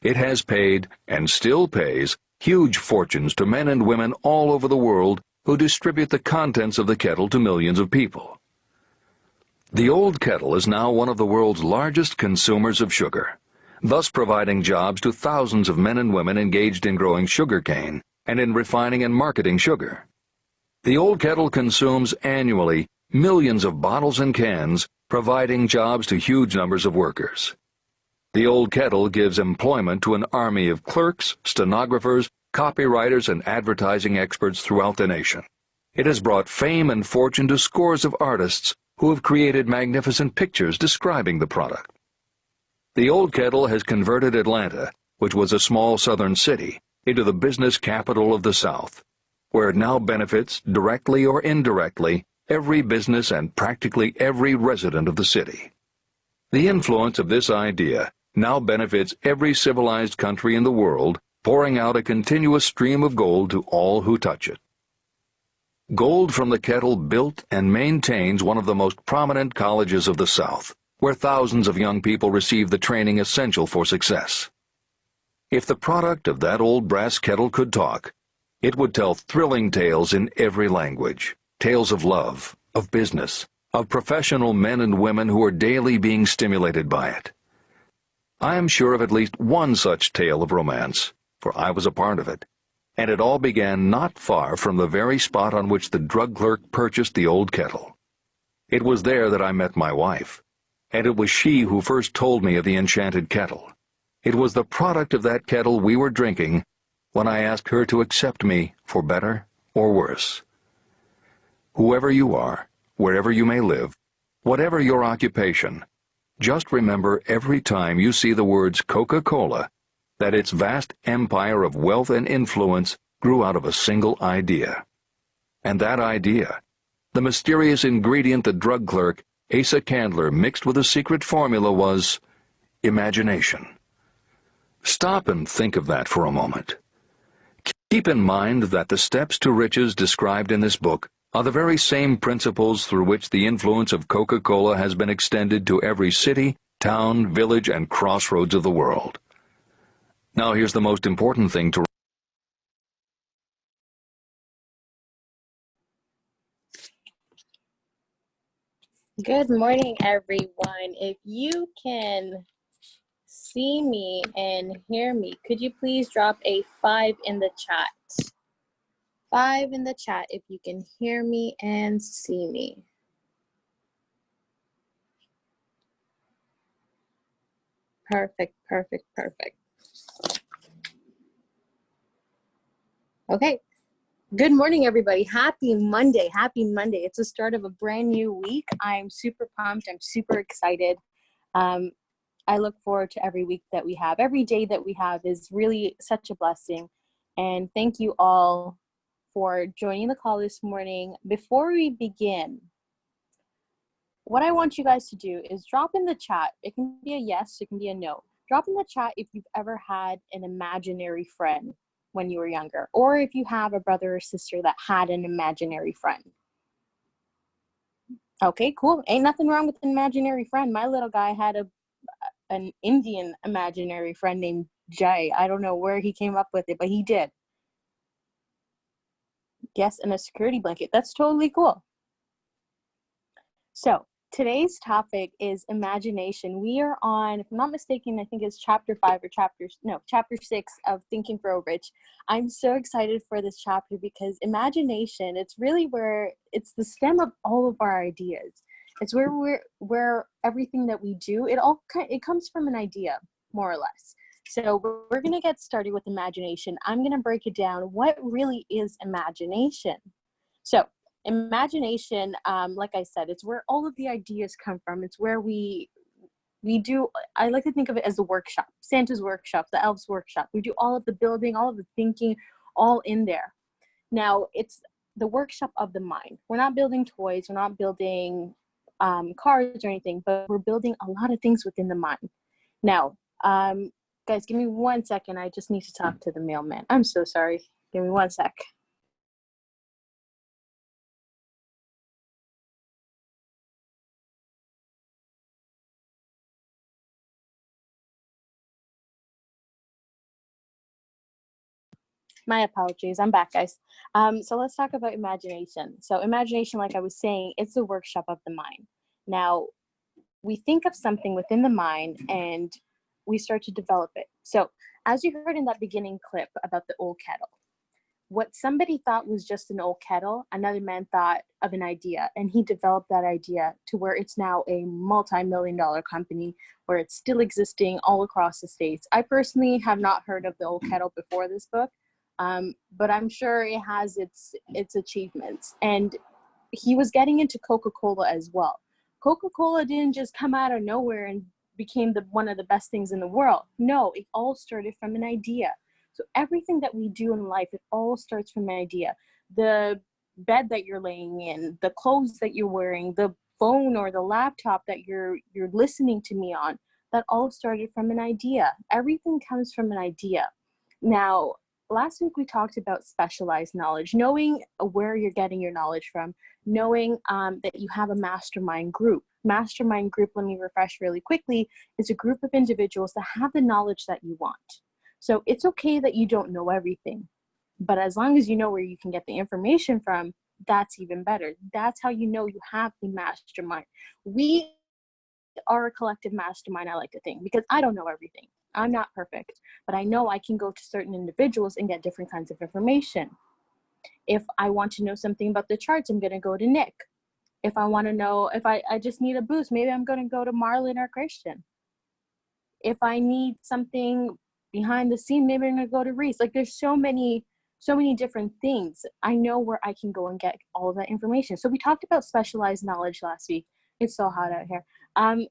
It has paid, and still pays, huge fortunes to men and women all over the world who distribute the contents of the kettle to millions of people. The old kettle is now one of the world's largest consumers of sugar, thus providing jobs to thousands of men and women engaged in growing sugarcane and in refining and marketing sugar. The old kettle consumes annually millions of bottles and cans, providing jobs to huge numbers of workers. The old kettle gives employment to an army of clerks, stenographers, copywriters, and advertising experts throughout the nation. It has brought fame and fortune to scores of artists who have created magnificent pictures describing the product. The old kettle has converted Atlanta, which was a small southern city, into the business capital of the South, where it now benefits, directly or indirectly, every business and practically every resident of the city. The influence of this idea now benefits every civilized country in the world, pouring out a continuous stream of gold to all who touch it. Gold from the kettle built and maintains one of the most prominent colleges of the South, where thousands of young people receive the training essential for success. If the product of that old brass kettle could talk, it would tell thrilling tales in every language, tales of love, of business, of professional men and women who are daily being stimulated by it. I am sure of at least one such tale of romance, for I was a part of it, and it all began not far from the very spot on which the drug clerk purchased the old kettle. It was there that I met my wife, and it was she who first told me of the enchanted kettle. It was the product of that kettle we were drinking when I asked her to accept me for better or worse. Whoever you are, wherever you may live, whatever your occupation, just remember every time you see the words Coca-Cola that its vast empire of wealth and influence grew out of a single idea. And that idea, the mysterious ingredient the drug clerk, Asa Candler, mixed with a secret formula, was imagination. Stop and think of that for a moment. Keep in mind that the steps to riches described in this book are the very same principles through which the influence of Coca-Cola has been extended to every city, town, village, and crossroads of the world. Now here's the most important thing to Good morning, everyone. If you can see me and hear me, could you please drop a 5 in the chat? 5 in the chat if you can hear me and see me. Perfect, perfect, perfect. Okay. Good morning, everybody. Happy Monday. Happy Monday. It's the start of a brand new week. I'm super pumped. I'm super excited. I look forward to every week that we have. Every day that we have is really such a blessing. And thank you all for joining the call this morning. Before we begin, what I want you guys to do is drop in the chat. It can be a yes, it can be a no. Drop in the chat if you've ever had an imaginary friend when you were younger, or if you have a brother or sister that had an imaginary friend. Okay, cool. Ain't nothing wrong with an imaginary friend. My little guy had an Indian imaginary friend named Jay. I don't know where he came up with it, but he did. Yes, and a security blanket. That's totally cool. So today's topic is imagination. We are on, if I'm not mistaken, I think it's chapter 5 or chapter 6 of Think and Grow Rich. I'm so excited for this chapter because imagination, it's really where it's the stem of all of our ideas. It's where everything that we do, it comes from an idea, more or less. So we're going to get started with imagination. I'm going to break it down. What really is imagination? So imagination, like I said, it's where all of the ideas come from. It's where we do, I like to think of it as the workshop, Santa's workshop, the elves workshop. We do all of the building, all of the thinking, all in there. Now, it's the workshop of the mind. We're not building toys, we're not building cars or anything, but we're building a lot of things within the mind. Now, guys, give me 1 second. I just need to talk to the mailman. I'm so sorry. Give me 1 sec. My apologies. I'm back, guys. So let's talk about imagination. So imagination, like I was saying, it's a workshop of the mind. Now, we think of something within the mind and we start to develop it. So as you heard in that beginning clip about the old kettle, what somebody thought was just an old kettle, another man thought of an idea, and he developed that idea to where it's now a multi-million-dollar company where it's still existing all across the states. I personally have not heard of the old kettle before this book, but I'm sure it has its achievements. And he was getting into Coca-Cola as well. Coca-Cola didn't just come out of nowhere and became one of the best things in the world. No, it all started from an idea. So everything that we do in life, it all starts from an idea. The bed that you're laying in, the clothes that you're wearing, the phone or the laptop that you're listening to me on, that all started from an idea. Everything comes from an idea. Now, last week we talked about specialized knowledge, knowing where you're getting your knowledge from, knowing that you have a mastermind group. Mastermind group, let me refresh really quickly, is a group of individuals that have the knowledge that you want. So it's okay that you don't know everything, but as long as you know where you can get the information from, that's even better. That's how you know you have a mastermind. We are a collective mastermind, I like to think, because I don't know everything. I'm not perfect, but I know I can go to certain individuals and get different kinds of information. If I want to know something about the charts, I'm going to go to Nick. If I want to know, if I just need a boost, maybe I'm going to go to Marlon or Christian. If I need something behind the scene, maybe I'm going to go to Reese. Like there's so many different things. I know where I can go and get all of that information. So we talked about specialized knowledge last week. It's so hot out here.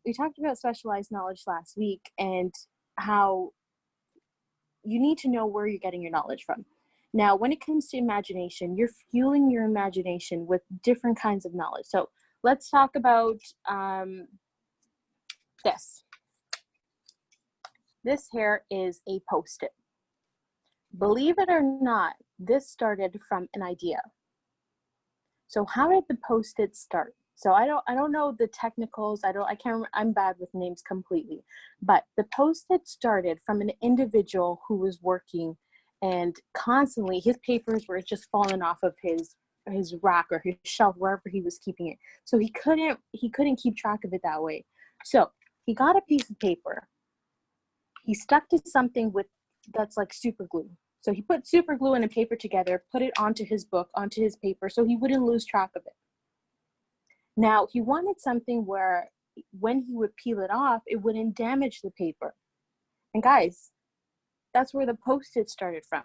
We talked about specialized knowledge last week and how you need to know where you're getting your knowledge from. Now, when it comes to imagination, you're fueling your imagination with different kinds of knowledge. So let's talk about this. This here is a Post-it. Believe it or not, this started from an idea. So how did the Post-it start? So I don't know the technicals. I'm bad with names completely. But the Post-it started from an individual who was working and constantly his papers were just falling off of his rack or his shelf, wherever he was keeping it. So he couldn't keep track of it that way. So he got a piece of paper. He stuck to something that's like super glue. So he put super glue and a paper together, put it onto his book, onto his paper, so he wouldn't lose track of it. Now, he wanted something where when he would peel it off, it wouldn't damage the paper. And guys, that's where the Post-it started from.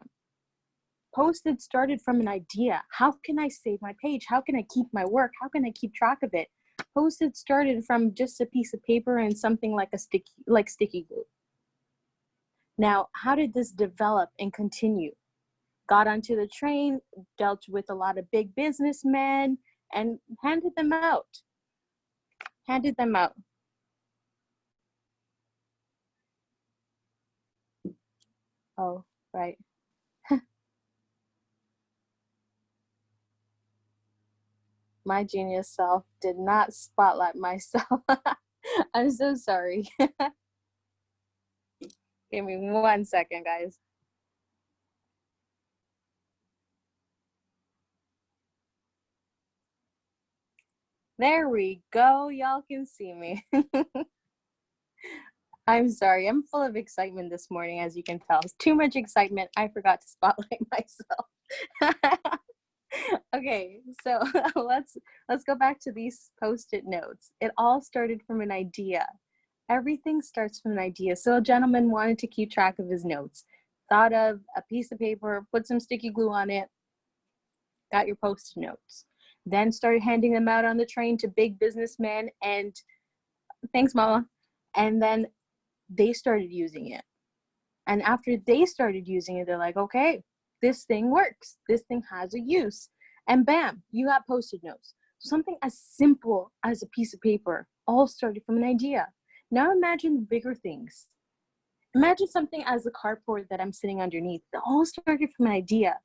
Post-it started from an idea. How can I save my page? How can I keep my work? How can I keep track of it? Post-it started from just a piece of paper and something like sticky glue. Now, how did this develop and continue? Got onto the train, dealt with a lot of big businessmen, and handed them out. Oh, right. My genius self did not spotlight myself. I'm so sorry. Give me 1 second, guys. There we go. Y'all can see me. I'm sorry. I'm full of excitement this morning, as you can tell. It's too much excitement. I forgot to spotlight myself. Okay, so let's go back to these Post-it notes. It all started from an idea. Everything starts from an idea. So a gentleman wanted to keep track of his notes. Thought of a piece of paper, put some sticky glue on it, got your Post-it notes. Then started handing them out on the train to big businessmen and thanks, Mama. And then they started using it. And after they started using it, they're like, okay, this thing works. This thing has a use. And bam, you got Post-it notes. Something as simple as a piece of paper all started from an idea. Now imagine the bigger things. Imagine something as the carport that I'm sitting underneath. It all started from an idea.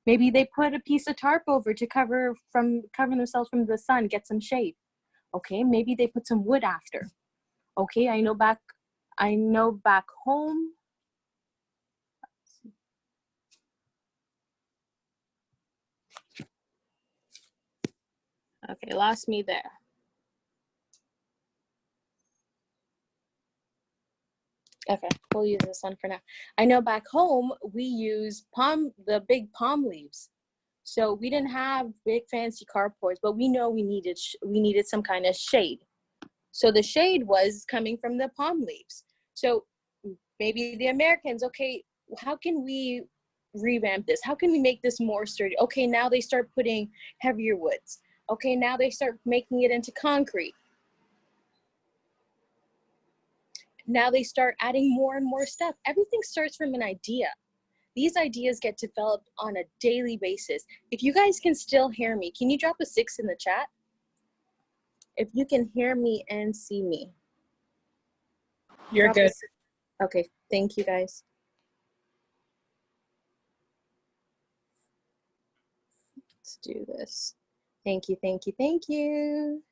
Maybe they put a piece of tarp over to cover themselves from the sun, get some shade. Okay, maybe they put some wood after. Okay, I know back home, Okay, lost me there. Okay, we'll use this one for now. I know back home we use the big palm leaves. So we didn't have big fancy carports, but we know we needed some kind of shade. So the shade was coming from the palm leaves. So maybe the Americans, okay, how can we revamp this? How can we make this more sturdy? Okay, now they start putting heavier woods. Okay, now they start making it into concrete. Now they start adding more and more stuff. Everything starts from an idea. These ideas get developed on a daily basis. If you guys can still hear me, can you drop a 6 in the chat? If you can hear me and see me. You're Drop good. Okay, thank you guys. Let's do this. Thank you, thank you, thank you.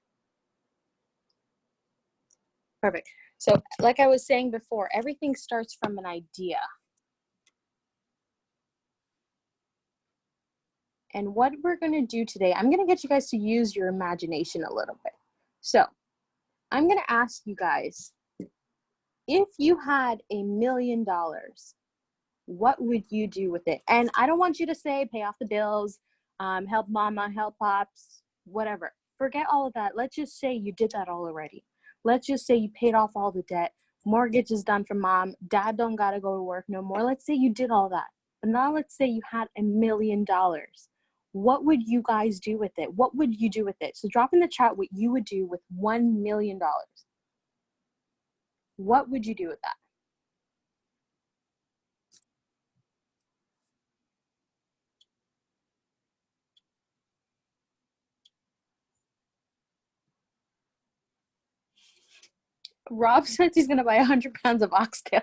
Perfect. So like I was saying before, everything starts from an idea. And what we're going to do today, I'm going to get you guys to use your imagination a little bit. So I'm going to ask you guys, if you had $1 million, what would you do with it? And I don't want you to say pay off the bills, help mama, help pops, whatever. Forget all of that. Let's just say you did that all already. Let's just say you paid off all the debt. Mortgage is done for mom. Dad don't got to go to work no more. Let's say you did all that. But now let's say you had $1 million. What would you guys do with it? What would you do with it? So drop in the chat what you would do with $1 million. What would you do with that? Rob says he's going to buy 100 pounds of oxtail.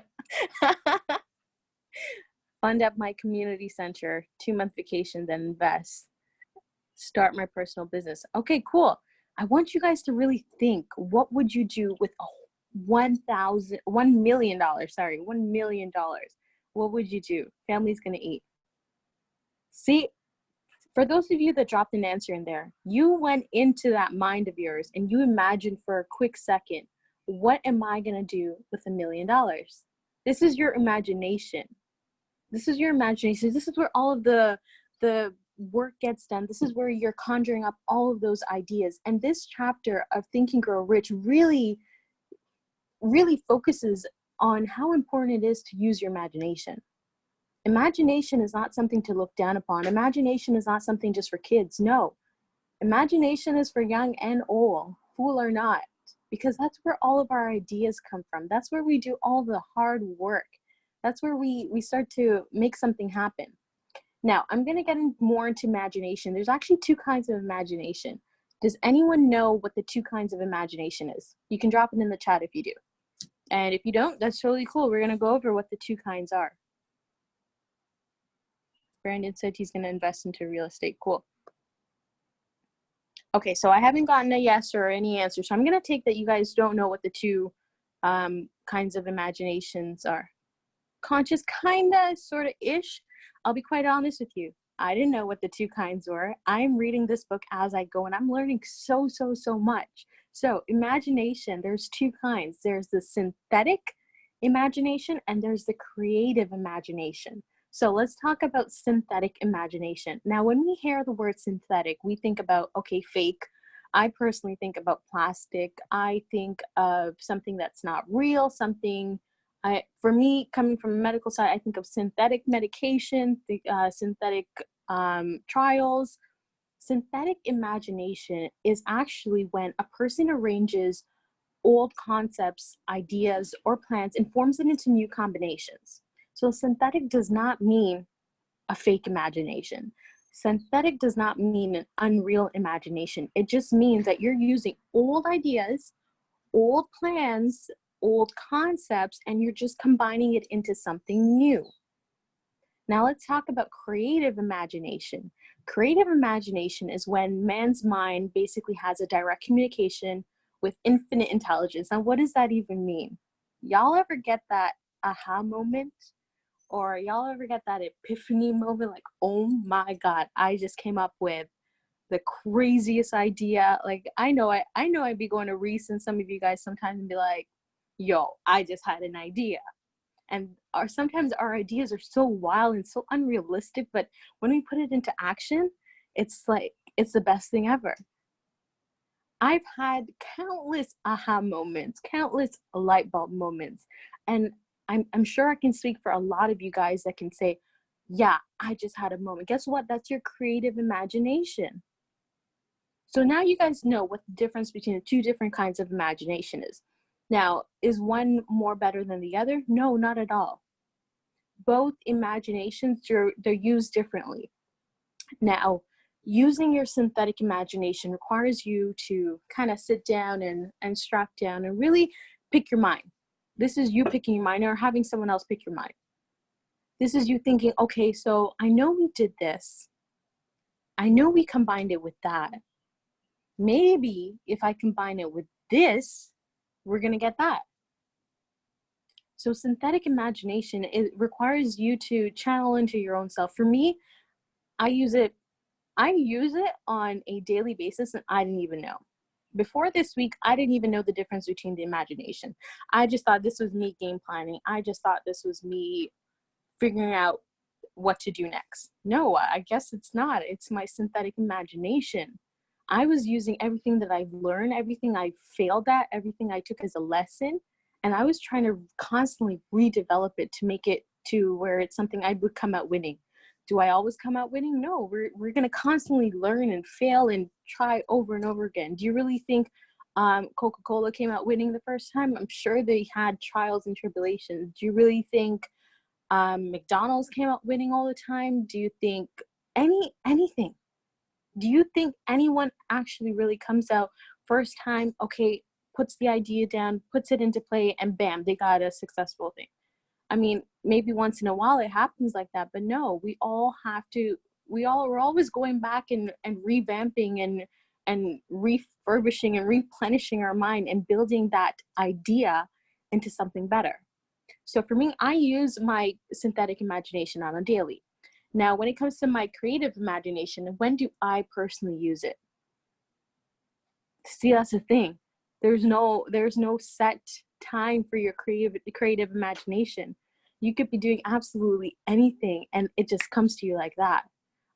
Fund up my community center, 2-month vacation, then invest. Start my personal business. Okay, cool. I want you guys to really think, what would you do with $1 million? Sorry, $1 million. What would you do? Family's going to eat. See, for those of you that dropped an answer in there, you went into that mind of yours and you imagined for a quick second, what am I going to do with $1 million? This is your imagination. This is your imagination. This is where all of the work gets done. This is where you're conjuring up all of those ideas. And this chapter of Think and Grow Rich really, really focuses on how important it is to use your imagination. Imagination is not something to look down upon. Imagination is not something just for kids. No. Imagination is for young and old, fool or not, because that's where all of our ideas come from. That's where we do all the hard work. That's where we start to make something happen. Now, I'm going to get more into imagination. There's actually 2 kinds of imagination. Does anyone know what the 2 kinds of imagination is? You can drop it in the chat if you do. And if you don't, that's totally cool. We're going to go over what the 2 kinds are. Brandon said he's going to invest into real estate. Cool. Okay, so I haven't gotten a yes or any answer. So I'm going to take that you guys don't know what the 2 kinds of imaginations are. Conscious, kinda, sorta ish. I'll be quite honest with you. I didn't know what the 2 kinds were. I'm reading this book as I go and I'm learning so much. So imagination, there's 2 kinds. There's the synthetic imagination and there's the creative imagination. So let's talk about synthetic imagination. Now, when we hear the word synthetic, we think about, okay, fake. I personally think about plastic. I think of something that's not real, something for me, coming from a medical side, I think of synthetic medication, synthetic trials. Synthetic imagination is actually when a person arranges old concepts, ideas, or plans and forms it into new combinations. So synthetic does not mean a fake imagination. Synthetic does not mean an unreal imagination. It just means that you're using old ideas, old plans, old concepts, and you're just combining it into something new. Now let's talk about creative imagination. Creative imagination is when man's mind basically has a direct communication with infinite intelligence. Now, what does that even mean? Y'all ever get that aha moment? Or y'all ever get that epiphany moment like, oh my God, I just came up with the craziest idea. Like I know I'd be going to Reese and some of you guys sometimes and be like, yo, I just had an idea. And sometimes our ideas are so wild and so unrealistic, but when we put it into action, it's like it's the best thing ever. I've had countless aha moments, countless light bulb moments, and I'm sure I can speak for a lot of you guys that can say, yeah, I just had a moment. Guess what? That's your creative imagination. So now you guys know what the difference between the two different kinds of imagination is. Now, is one more better than the other? No, not at all. Both imaginations, they're used differently. Now, using your synthetic imagination requires you to kind of sit down and strap down and really pick your mind. This is you picking your mind or having someone else pick your mind. This is you thinking, okay, so I know we did this. I know we combined it with that. Maybe if I combine it with this, we're going to get that. So synthetic imagination, it requires you to channel into your own self. For me, I use it on a daily basis and I didn't even know. Before this week, I didn't even know the difference between the imagination. I just thought this was me game planning. I just thought this was me figuring out what to do next. No, I guess it's not. It's my synthetic imagination. I was using everything that I've learned, everything I failed at, everything I took as a lesson, and I was trying to constantly redevelop it to make it to where it's something I would come out winning. Do I always come out winning? No, we're going to constantly learn and fail and try over and over again. Do you really think Coca-Cola came out winning the first time? I'm sure they had trials and tribulations. Do you really think McDonald's came out winning all the time? Do you think anything? Do you think anyone actually really comes out first time, okay, puts the idea down, puts it into play, and bam, they got a successful thing? I mean, maybe once in a while it happens like that, but no, we're always going back and revamping and refurbishing and replenishing our mind and building that idea into something better. So for me, I use my synthetic imagination on a daily. Now, when it comes to my creative imagination, when do I personally use it? See, that's the thing. There's no set time for your creative imagination. You could be doing absolutely anything and it just comes to you like that.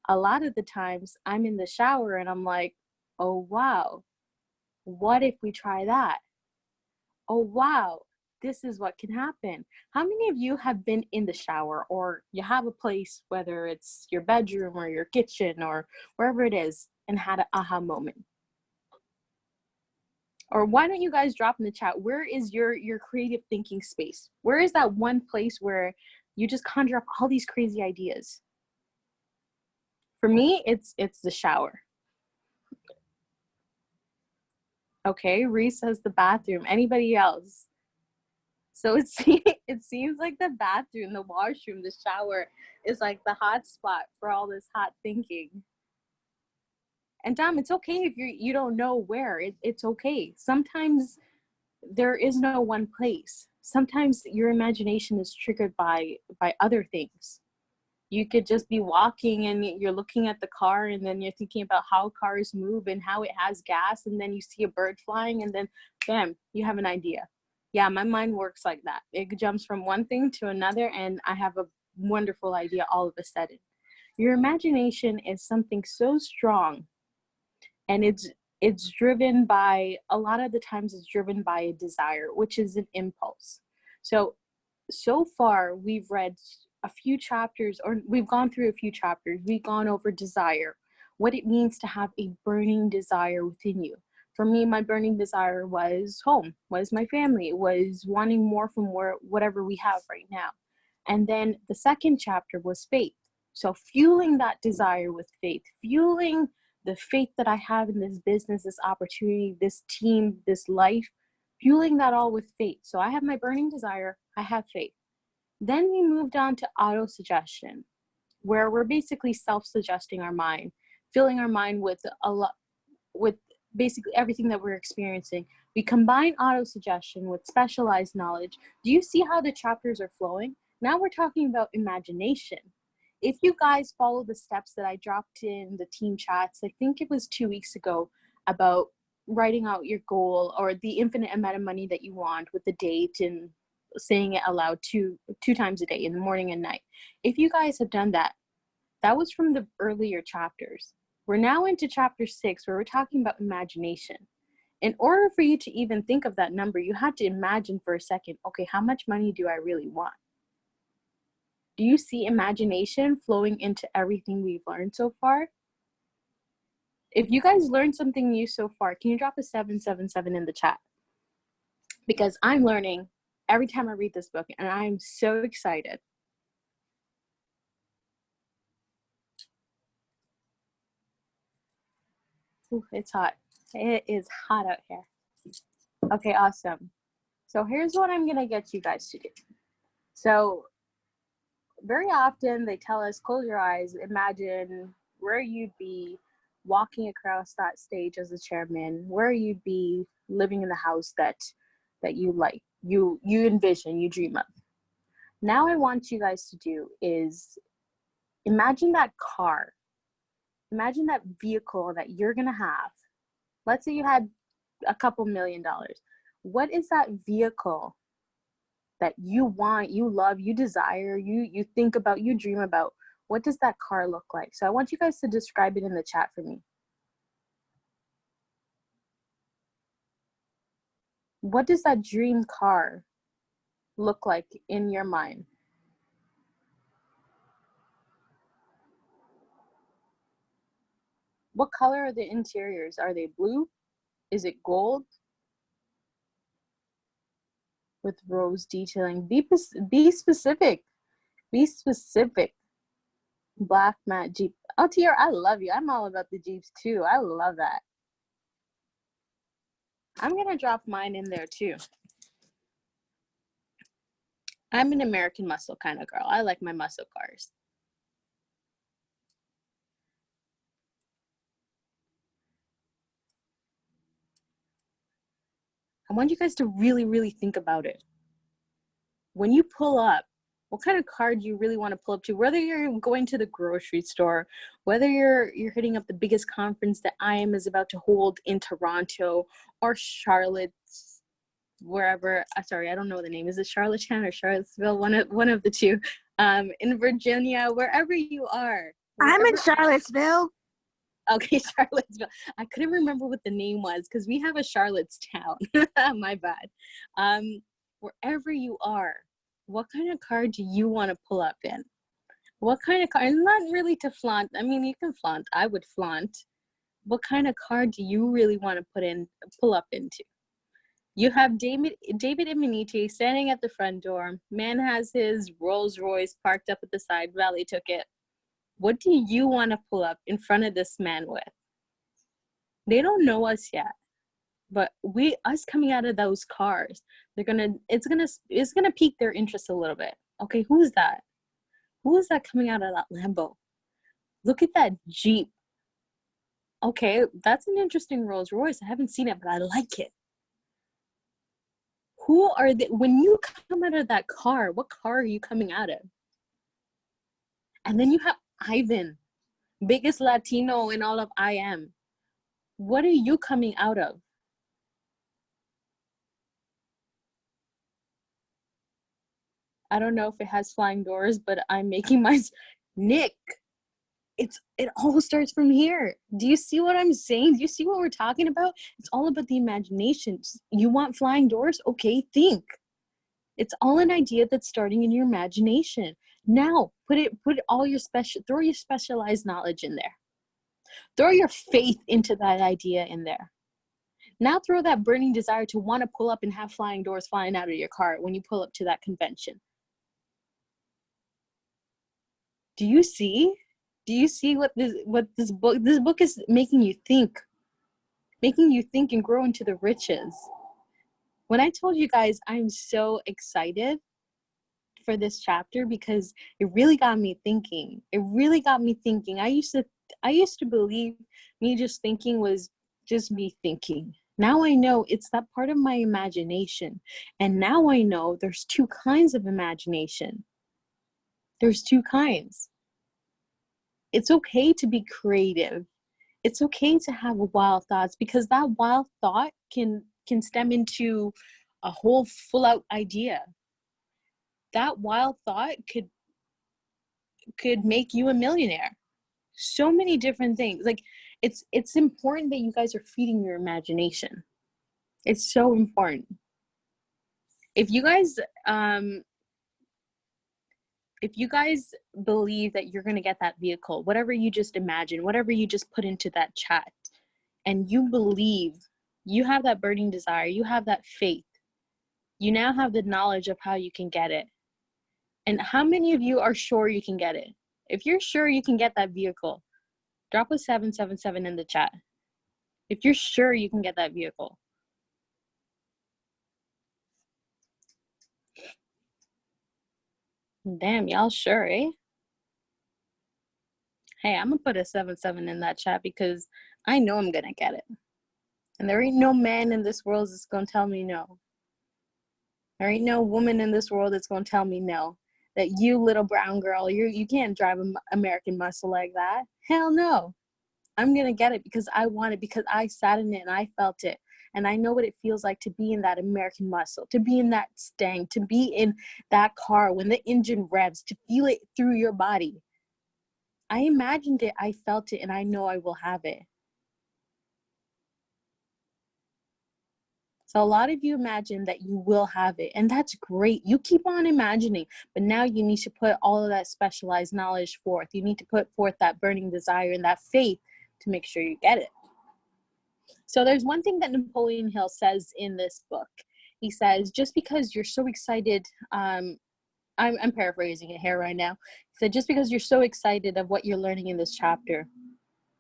A lot of the times I'm in the shower and I'm like, oh wow, what if we try that? Oh wow, this is what can happen. How many of you have been in the shower or you have a place, whether it's your bedroom or your kitchen or wherever it is, and had an aha moment? Or why don't you guys drop in the chat, where is your creative thinking space? Where is that one place where you just conjure up all these crazy ideas? For me, it's the shower. Okay, Reese says the bathroom. Anybody else? So it seems like the bathroom, the washroom, the shower is like the hot spot for all this hot thinking. And Dom, it's okay if you don't know where. It's okay. Sometimes there is no one place. Sometimes your imagination is triggered by other things. You could just be walking and you're looking at the car and then you're thinking about how cars move and how it has gas, and then you see a bird flying and then bam, you have an idea. Yeah, my mind works like that. It jumps from one thing to another and I have a wonderful idea all of a sudden. Your imagination is something so strong, and it's driven by, a lot of the times it's driven by a desire, which is an impulse. So far we've read a few chapters, or we've gone through a few chapters. We've gone over desire, what it means to have a burning desire within you. For me, my burning desire was home, was my family, was wanting more from whatever we have right now. And then the second chapter was faith. So fueling that desire with faith, fueling the faith that I have in this business, this opportunity, this team, this life, fueling that all with faith. So I have my burning desire, I have faith. Then we moved on to auto-suggestion, where we're basically self-suggesting our mind, filling our mind with basically everything that we're experiencing. We combine auto-suggestion with specialized knowledge. Do you see how the chapters are flowing? Now we're talking about imagination. If you guys follow the steps that I dropped in the team chats, I think it was 2 weeks ago, about writing out your goal or the infinite amount of money that you want with the date and saying it aloud two times a day, in the morning and night. If you guys have done that, that was from the earlier chapters. We're now into chapter 6, where we're talking about imagination. In order for you to even think of that number, you had to imagine for a second, okay, how much money do I really want? Do you see imagination flowing into everything we've learned so far? If you guys learned something new so far, can you drop a 777 in the chat? Because I'm learning every time I read this book, and I'm so excited. Ooh, it's hot. It is hot out here. Okay, awesome. So here's what I'm gonna get you guys to do. So very often they tell us, close your eyes, imagine where you'd be walking across that stage as a chairman, where you'd be living in the house that you like, you envision, you dream of. Now I want you guys to do is imagine that car, imagine that vehicle that you're gonna have. Let's say you had a couple $1 million. What is that vehicle that you want, you love, you desire, you think about, you dream about? What does that car look like? So I want you guys to describe it in the chat for me. What does that dream car look like in your mind? What color are the interiors? Are they blue? Is it gold? With rose detailing. Be specific. Be specific. Black matte Jeep. Oh, TR, I love you. I'm all about the Jeeps too. I love that. I'm gonna drop mine in there too. I'm an American muscle kind of girl. I like my muscle cars. I want you guys to really, really think about it. When you pull up, what kind of car do you really want to pull up to? Whether you're going to the grocery store, whether you're hitting up the biggest conference that IM is about to hold in Toronto or Charlotte's, wherever. Sorry, I don't know the name. Is it Charlottetown or Charlottesville? One of the two. In Virginia, wherever you are. I'm in Charlottesville. Okay, Charlottesville. I couldn't remember what the name was because we have a Charlottetown. My bad. Wherever you are, what kind of car do you want to pull up in? What kind of car? And not really to flaunt. I mean, you can flaunt. I would flaunt. What kind of car do you really want to pull up into? You have David Imanite standing at the front door. Man has his Rolls Royce parked up at the side. Valley took it. What do you want to pull up in front of this man with? They don't know us yet, but us coming out of those cars, it's gonna pique their interest a little bit. Okay, who's that? Who is that coming out of that Lambo? Look at that Jeep. Okay, that's an interesting Rolls Royce. I haven't seen it, but I like it. Who are they? When you come out of that car, what car are you coming out of? And then you have Ivan, biggest Latino in all of IM. What are you coming out of? I don't know if it has flying doors, but I'm making my Nick. It all starts from here. Do you see what I'm saying? Do you see what we're talking about? It's all about the imagination. You want flying doors? Okay, think. It's all an idea that's starting in your imagination. Now, throw your specialized knowledge in there. Throw your faith into that idea in there. Now throw that burning desire to want to pull up and have flying doors flying out of your car when you pull up to that convention. Do you see? Do you see what this book is making you think and grow into the riches? When I told you guys I'm so excited for this chapter because it really got me thinking. I used to believe me just thinking was just me thinking. Now I know it's that part of my imagination. And now I know there's two kinds of imagination. There's two kinds. It's okay to be creative. It's okay to have wild thoughts, because that wild thought can stem into a whole full out idea. That wild thought could make you a millionaire. So many different things. Like, it's important that you guys are feeding your imagination. It's so important. If you guys believe that you're going to get that vehicle, whatever you just imagine, whatever you just put into that chat, and you believe, you have that burning desire, you have that faith, you now have the knowledge of how you can get it. And how many of you are sure you can get it? If you're sure you can get that vehicle, drop a 777 in the chat. If you're sure you can get that vehicle. Damn, y'all sure, eh? Hey, I'm gonna put a 7-7 in that chat because I know I'm gonna get it. And there ain't no man in this world that's gonna tell me no. There ain't no woman in this world that's gonna tell me no. That you little brown girl, you can't drive an American muscle like that. Hell no. I'm gonna get it because I want it, because I sat in it and I felt it. And I know what it feels like to be in that American muscle, to be in that Stang, to be in that car when the engine revs, to feel it through your body. I imagined it, I felt it, and I know I will have it. So a lot of you imagine that you will have it, and that's great. You keep on imagining, but now you need to put all of that specialized knowledge forth. You need to put forth that burning desire and that faith to make sure you get it. So there's one thing that Napoleon Hill says in this book. He says, just because you're so excited, I'm paraphrasing it here right now. He said, just because you're so excited of what you're learning in this chapter,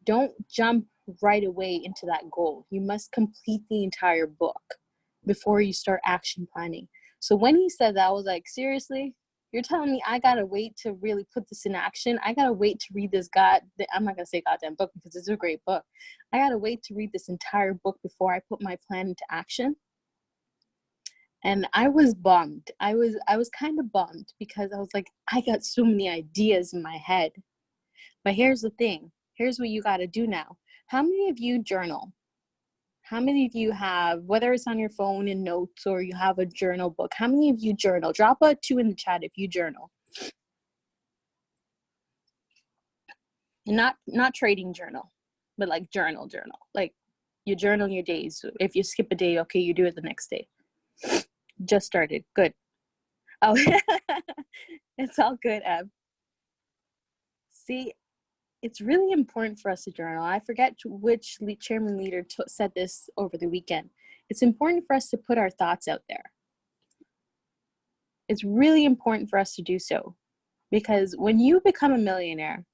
don't jump right away into that goal. You must complete the entire book before you start action planning. So when he said that, I was like, seriously? You're telling me I gotta wait to really put this in action? I gotta wait to read this I'm not gonna say goddamn book because it's a great book. I gotta wait to read this entire book before I put my plan into action? And I was bummed. I was kind of bummed because I was like, I got so many ideas in my head. But here's the thing. Here's what you got to do now. How many of you journal? How many of you have, whether it's on your phone in notes or you have a journal book, how many of you journal? Drop a 2 in the chat if you journal. And not trading journal, but like journal. Like you journal your days. If you skip a day, okay, you do it the next day. Just started. Good. Oh, it's all good, Eb. See, it's really important for us to journal. I forget which chairman leader said this over the weekend. It's important for us to put our thoughts out there. It's really important for us to do so, because when you become a millionaire,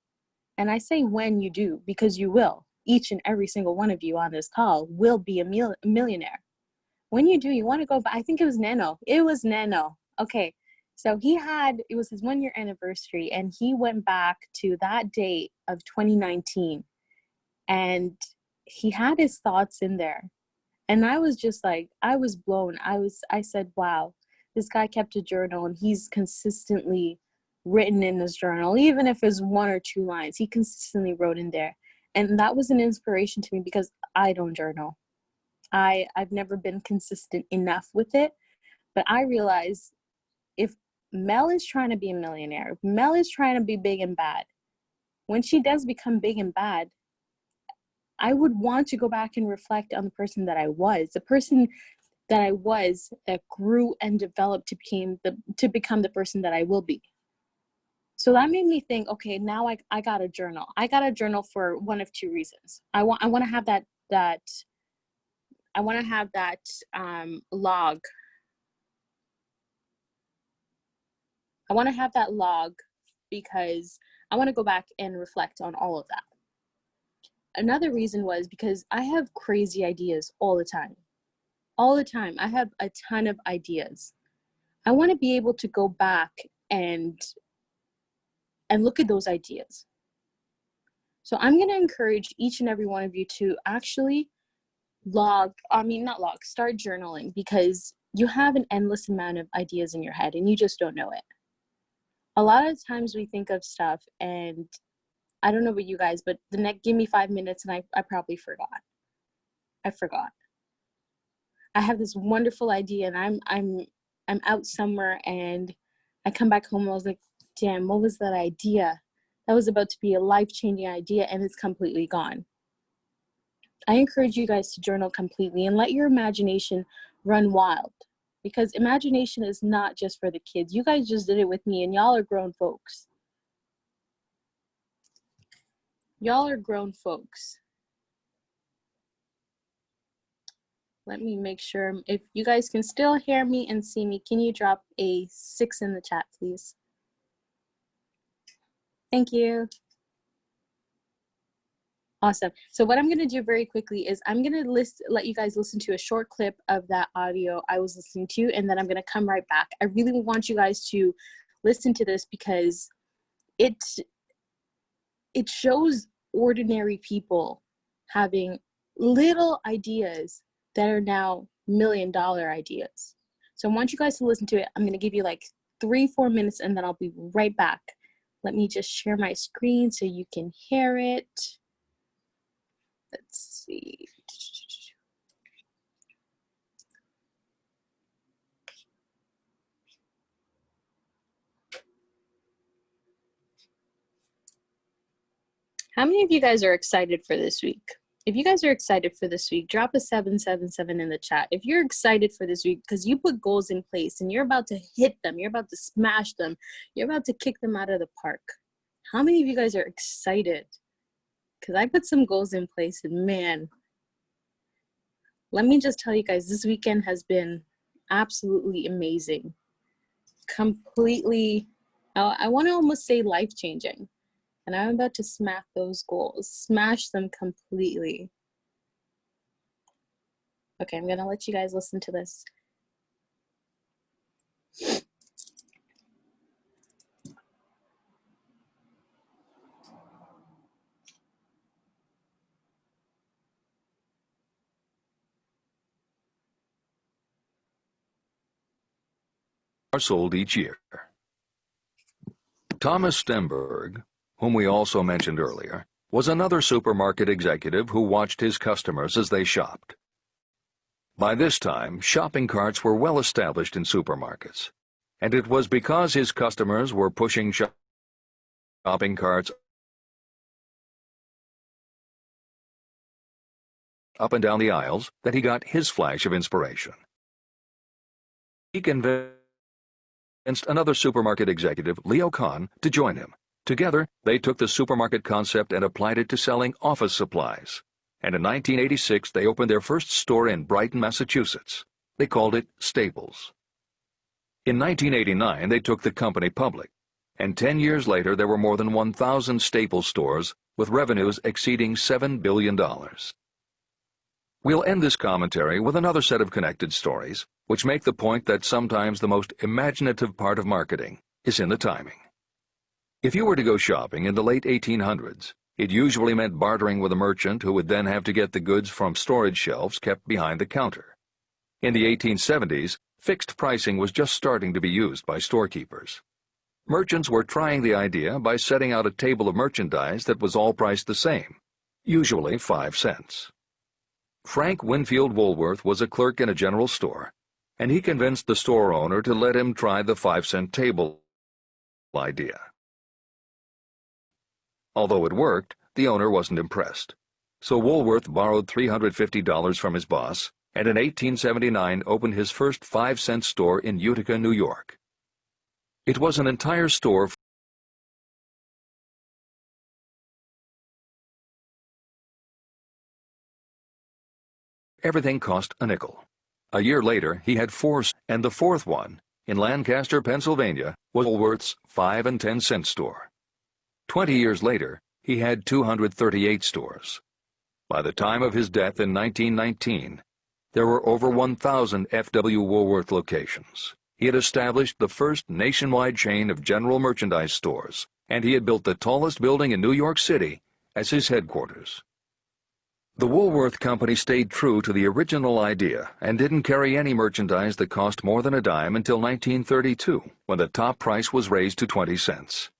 and I say when you do, because you will, each and every single one of you on this call will be a millionaire. When you do, you want to go back. I think it was Nano. It was Nano. Okay. So it was his 1-year anniversary, and he went back to that date of 2019, and he had his thoughts in there. And I was just like, I was blown. I said, wow, this guy kept a journal, and he's consistently written in his journal, even if it's 1 or 2 lines, he consistently wrote in there. And that was an inspiration to me because I don't journal. I've never been consistent enough with it, but I realized if Mel is trying to be a millionaire, if Mel is trying to be big and bad, when she does become big and bad, I would want to go back and reflect on the person that I was, that grew and developed to become the person that I will be. So that made me think, okay, now I got a journal. I got a journal for one of 2 reasons. I want to have that log. I want to have that log because I want to go back and reflect on all of that. Another reason was because I have crazy ideas all the time. All the time. I have a ton of ideas. I want to be able to go back and look at those ideas. So I'm going to encourage each and every one of you to actually start journaling, because you have an endless amount of ideas in your head and you just don't know it. A lot of times we think of stuff and I don't know about you guys, but give me 5 minutes and I probably forgot. I forgot. I have this wonderful idea and I'm out somewhere and I come back home and I was like, damn, what was that idea? That was about to be a life-changing idea and it's completely gone. I encourage you guys to journal completely and let your imagination run wild, because imagination is not just for the kids. You guys just did it with me and y'all are grown folks. Y'all are grown folks. Let me make sure if you guys can still hear me and see me. Can you drop a 6 in the chat, please? Thank you. Awesome. So what I'm going to do very quickly is I'm going to let you guys listen to a short clip of that audio I was listening to, and then I'm going to come right back. I really want you guys to listen to this because it shows ordinary people having little ideas that are now million-dollar ideas. So I want you guys to listen to it. I'm going to give you like 3-4 minutes and then I'll be right back. Let me just share my screen so you can hear it. Let's see. How many of you guys are excited for this week? If you guys are excited for this week, drop a 777 in the chat. If you're excited for this week because you put goals in place and you're about to hit them, you're about to smash them, you're about to kick them out of the park. How many of you guys are excited? Because I put some goals in place and man, let me just tell you guys, this weekend has been absolutely amazing. Completely, I want to almost say life-changing. And I'm about to smash those goals, smash them completely. Okay, I'm gonna let you guys listen to this. Are sold each year. Thomas Stemberg, whom we also mentioned earlier, was another supermarket executive who watched his customers as they shopped. By this time, shopping carts were well established in supermarkets, and it was because his customers were pushing shopping carts up and down the aisles that he got his flash of inspiration. He convinced another supermarket executive, Leo Kahn, to join him. Together, they took the supermarket concept and applied it to selling office supplies. And in 1986, they opened their first store in Brighton, Massachusetts. They called it Staples. In 1989, they took the company public. And 10 years later, there were more than 1,000 Staples stores with revenues exceeding $7 billion. We'll end this commentary with another set of connected stories, which make the point that sometimes the most imaginative part of marketing is in the timing. If you were to go shopping in the late 1800s, it usually meant bartering with a merchant who would then have to get the goods from storage shelves kept behind the counter. In the 1870s, fixed pricing was just starting to be used by storekeepers. Merchants were trying the idea by setting out a table of merchandise that was all priced the same, usually 5 cents. Frank Winfield Woolworth was a clerk in a general store, and he convinced the store owner to let him try the 5-cent table idea. Although it worked, the owner wasn't impressed. So Woolworth borrowed $350 from his boss, and in 1879 opened his first 5-cent store in Utica, New York. It was an entire store everything cost a nickel. A year later, he had 4, and the fourth one, in Lancaster, Pennsylvania, was Woolworth's 5 and 10 cent store. 20 years later, he had 238 stores. By the time of his death in 1919, there were over 1,000 F.W. Woolworth locations. He had established the first nationwide chain of general merchandise stores, and he had built the tallest building in New York City as his headquarters. The Woolworth Company stayed true to the original idea and didn't carry any merchandise that cost more than a dime until 1932, when the top price was raised to 20 cents.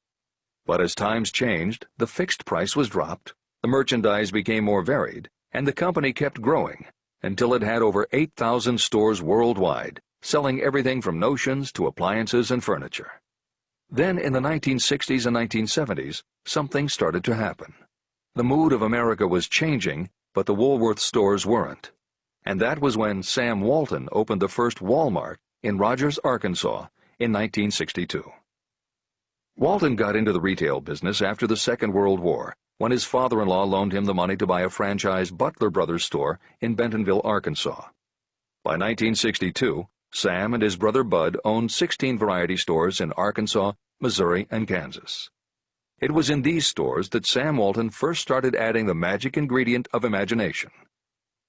But as times changed, the fixed price was dropped, the merchandise became more varied, and the company kept growing until it had over 8,000 stores worldwide, selling everything from notions to appliances and furniture. Then in the 1960s and 1970s, something started to happen. The mood of America was changing, but the Woolworth stores weren't. And that was when Sam Walton opened the first Walmart in Rogers, Arkansas in 1962. Walton got into the retail business after the Second World War, when his father-in-law loaned him the money to buy a franchise Butler Brothers store in Bentonville, Arkansas. By 1962, Sam and his brother Bud owned 16 variety stores in Arkansas, Missouri, and Kansas. It was in these stores that Sam Walton first started adding the magic ingredient of imagination.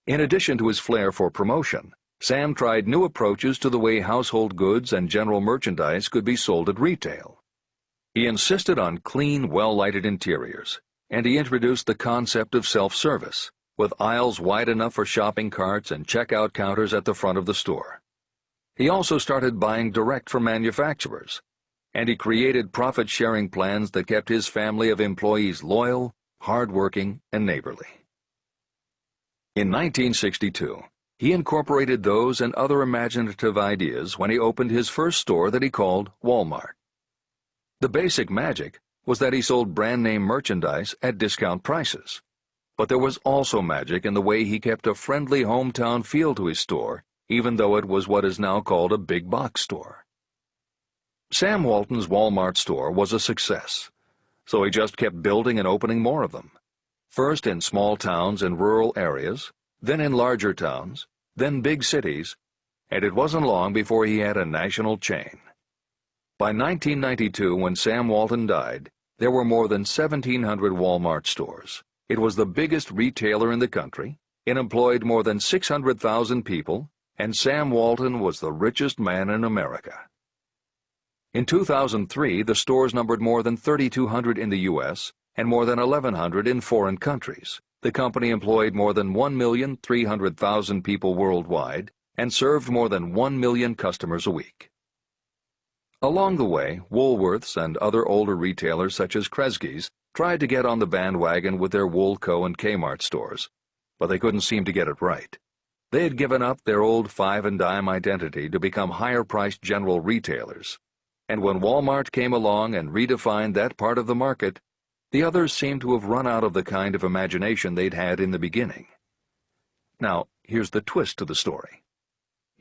In addition to his flair for promotion, Sam tried new approaches to the way household goods and general merchandise could be sold at retail. He insisted on clean, well-lighted interiors, and he introduced the concept of self-service, with aisles wide enough for shopping carts and checkout counters at the front of the store. He also started buying direct from manufacturers, and he created profit-sharing plans that kept his family of employees loyal, hard-working, and neighborly. In 1962, he incorporated those and other imaginative ideas when he opened his first store that he called Walmart. The basic magic was that he sold brand-name merchandise at discount prices. But there was also magic in the way he kept a friendly hometown feel to his store, even though it was what is now called a big box store. Sam Walton's Walmart store was a success, so he just kept building and opening more of them. First in small towns and rural areas, then in larger towns, then big cities, and it wasn't long before he had a national chain. By 1992, when Sam Walton died, there were more than 1,700 Walmart stores. It was the biggest retailer in the country, it employed more than 600,000 people, and Sam Walton was the richest man in America. In 2003, the stores numbered more than 3,200 in the U.S. and more than 1,100 in foreign countries. The company employed more than 1,300,000 people worldwide and served more than 1 million customers a week. Along the way, Woolworths and other older retailers such as Kresge's tried to get on the bandwagon with their Woolco and Kmart stores, but they couldn't seem to get it right. They had given up their old five and dime identity to become higher-priced general retailers, and when Walmart came along and redefined that part of the market, the others seemed to have run out of the kind of imagination they'd had in the beginning. Now, here's the twist to the story.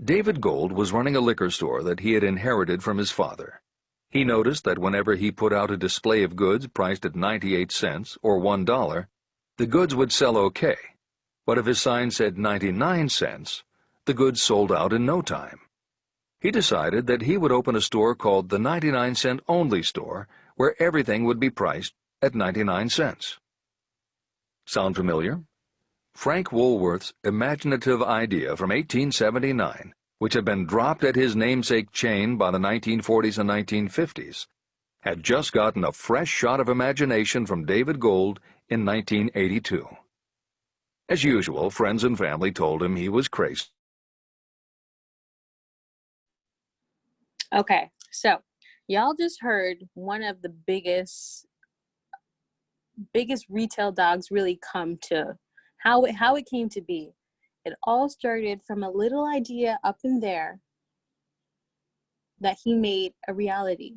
David Gold was running a liquor store that he had inherited from his father. He noticed that whenever he put out a display of goods priced at 98 cents or $1, the goods would sell okay, but if his sign said 99 cents, the goods sold out in no time. He decided that he would open a store called the 99-cent only store, where everything would be priced at 99 cents. Sound familiar? Frank Woolworth's imaginative idea from 1879, which had been dropped at his namesake chain by the 1940s and 1950s, had just gotten a fresh shot of imagination from David Gold in 1982. As usual, friends and family told him he was crazy. Okay, so y'all just heard one of the biggest retail dogs really come to how it came to be. It all started from a little idea up in there that he made a reality.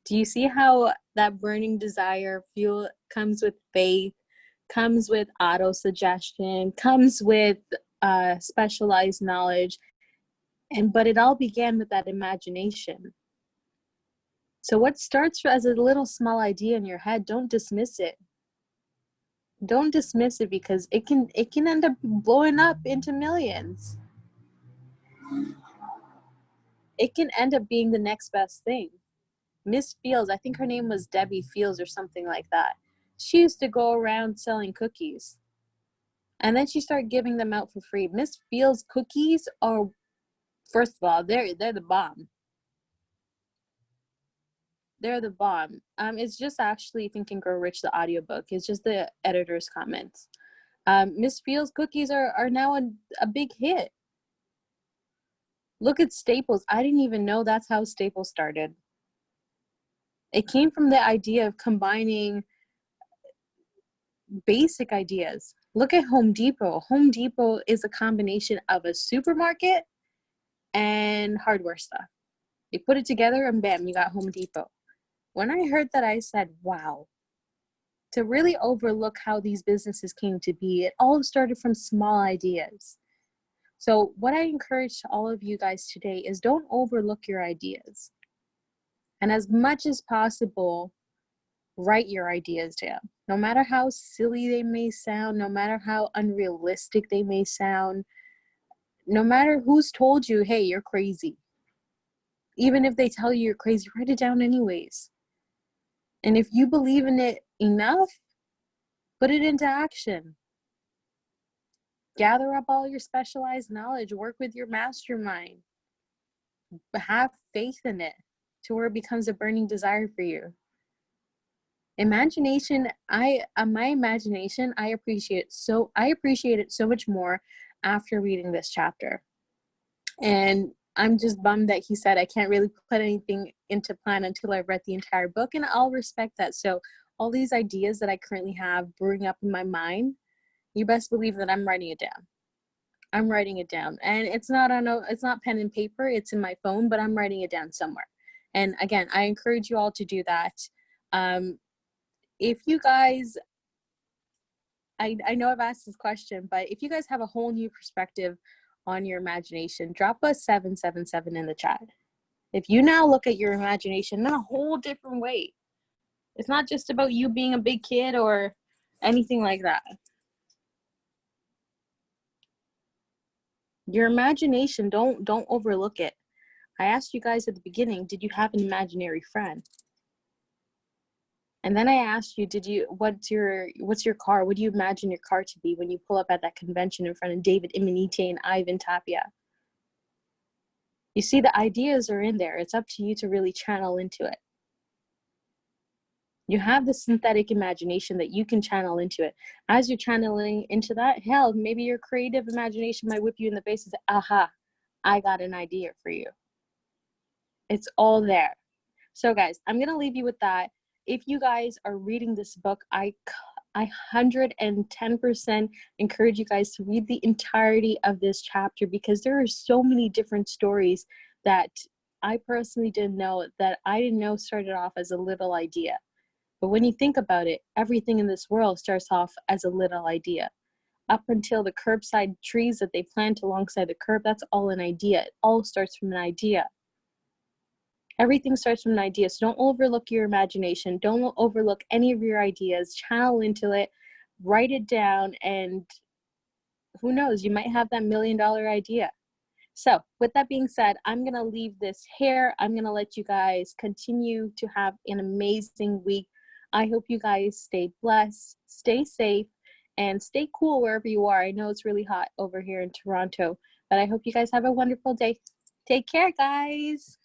Do you see how that burning desire fuel comes with faith, comes with auto-suggestion, comes with specialized knowledge, but it all began with that imagination. So what starts as a little small idea in your head, don't dismiss it. Don't dismiss it, because it can end up blowing up into millions. It can end up being the next best thing. Miss Fields, I think her name was Debbie Fields or something like that. She used to go around selling cookies. And then she started giving them out for free. Miss Fields cookies are, first of all, they're the bomb. They're the bomb. It's just actually Think and Grow Rich, the audiobook. It's just the editor's comments. Miss Fields cookies are now a big hit. Look at Staples. I didn't even know that's how Staples started. It came from the idea of combining basic ideas. Look at Home Depot. Home Depot is a combination of a supermarket and hardware stuff. You put it together and bam, you got Home Depot. When I heard that, I said, wow. To really overlook how these businesses came to be, it all started from small ideas. So what I encourage to all of you guys today is don't overlook your ideas. And as much as possible, write your ideas down. No matter how silly they may sound, no matter how unrealistic they may sound, no matter who's told you, hey, you're crazy. Even if they tell you you're crazy, write it down anyways. And if you believe in it enough, put it into action. Gather up all your specialized knowledge, work with your mastermind, but have faith in it to where it becomes a burning desire for you. Imagination, my imagination, I appreciate it so much more after reading this chapter. And I'm just bummed that he said I can't really put anything into plan until I've read the entire book, and I'll respect that. So all these ideas that I currently have brewing up in my mind, you best believe that I'm writing it down. I'm writing it down, and it's not pen and paper, it's in my phone, but I'm writing it down somewhere. And again, I encourage you all to do that. If you guys, I know I've asked this question, but if you guys have a whole new perspective on your imagination, drop a 777 in the chat. If you now look at your imagination in a whole different way, it's not just about you being a big kid or anything like that. Your imagination, don't overlook it. I asked you guys at the beginning, did you have an imaginary friend? And then I asked you, what's your car? What do you imagine your car to be when you pull up at that convention in front of David Imanite and Ivan Tapia? You see, the ideas are in there. It's up to you to really channel into it. You have the synthetic imagination that you can channel into it. As you're channeling into that, hell, maybe your creative imagination might whip you in the face and say, aha, I got an idea for you. It's all there. So guys, I'm going to leave you with that. If you guys are reading this book, I 110% encourage you guys to read the entirety of this chapter, because there are so many different stories that I personally didn't know started off as a little idea. But when you think about it, everything in this world starts off as a little idea. Up until the curbside trees that they plant alongside the curb, that's all an idea. It all starts from an idea. Everything starts from an idea. So don't overlook your imagination. Don't overlook any of your ideas. Channel into it, write it down, and who knows, you might have that $1 million idea. So with that being said, I'm going to leave this here. I'm going to let you guys continue to have an amazing week. I hope you guys stay blessed, stay safe, and stay cool wherever you are. I know it's really hot over here in Toronto, but I hope you guys have a wonderful day. Take care, guys.